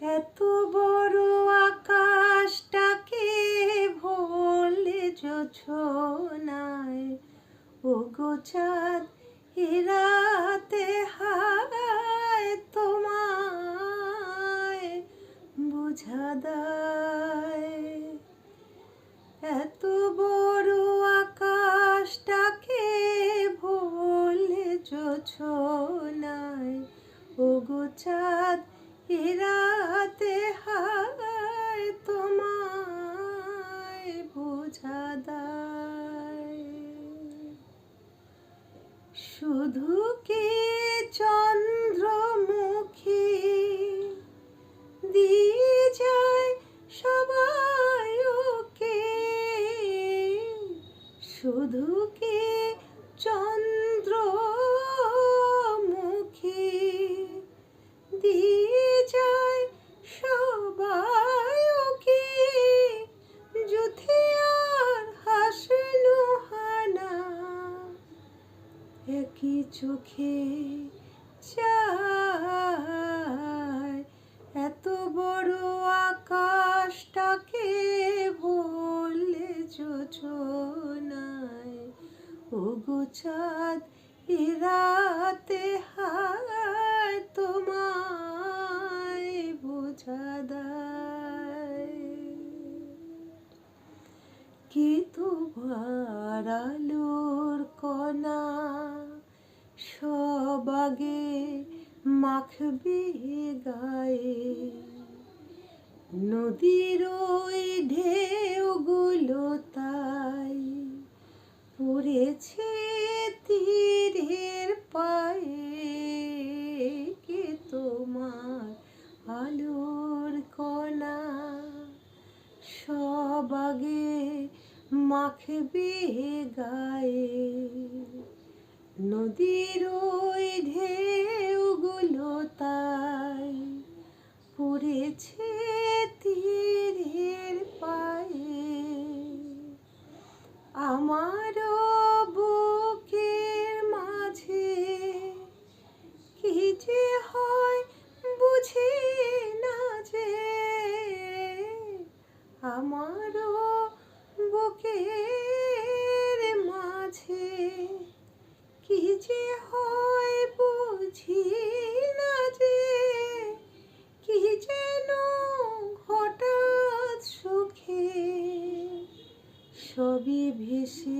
এত বড় আকাশটাকে ভরলে জোছনায়, ওগো চাঁদ এ রাতে হায় তোমায় বুঝা দায়। এত বড় আকাশটাকে ভরলে জোছনায়, ওগো চাঁদ এ রাতে হায় তোমায় বুঝা দায়। শুধু কি চন্দ্রমুখী দিয়ে যায় সবাই ওকে, শুধু কি চন্দ্রমুখী দিয়ে যায় সবাই ওকে, জুথিয়ার হাসনু হানা একই চোখে চায়। এত বড় আকাশটাকে ভরলে জোছনায়, ওগো চাঁদ এ রাতে হায় তোমায় বুঝা দায়। কি তোমার আলোর কণা সব আগে মাখবে গায়ে, নদীর ওই ঢেউগুলো তাই পড়েছে তীরের পায়ে। কে তোমার আলোর কণা সব আগে মাখবে গায়ে, নদীর ওই ঢেউগুলো তাই পড়েছে তীরের পায়ে। আমারও বুকের মাঝে কি যে হয় বুঝি না যে, আমারও বুকের মাঝে কি যে হয় বুঝি না যে, কি যেন হঠাৎ সুখে সবই ভেসে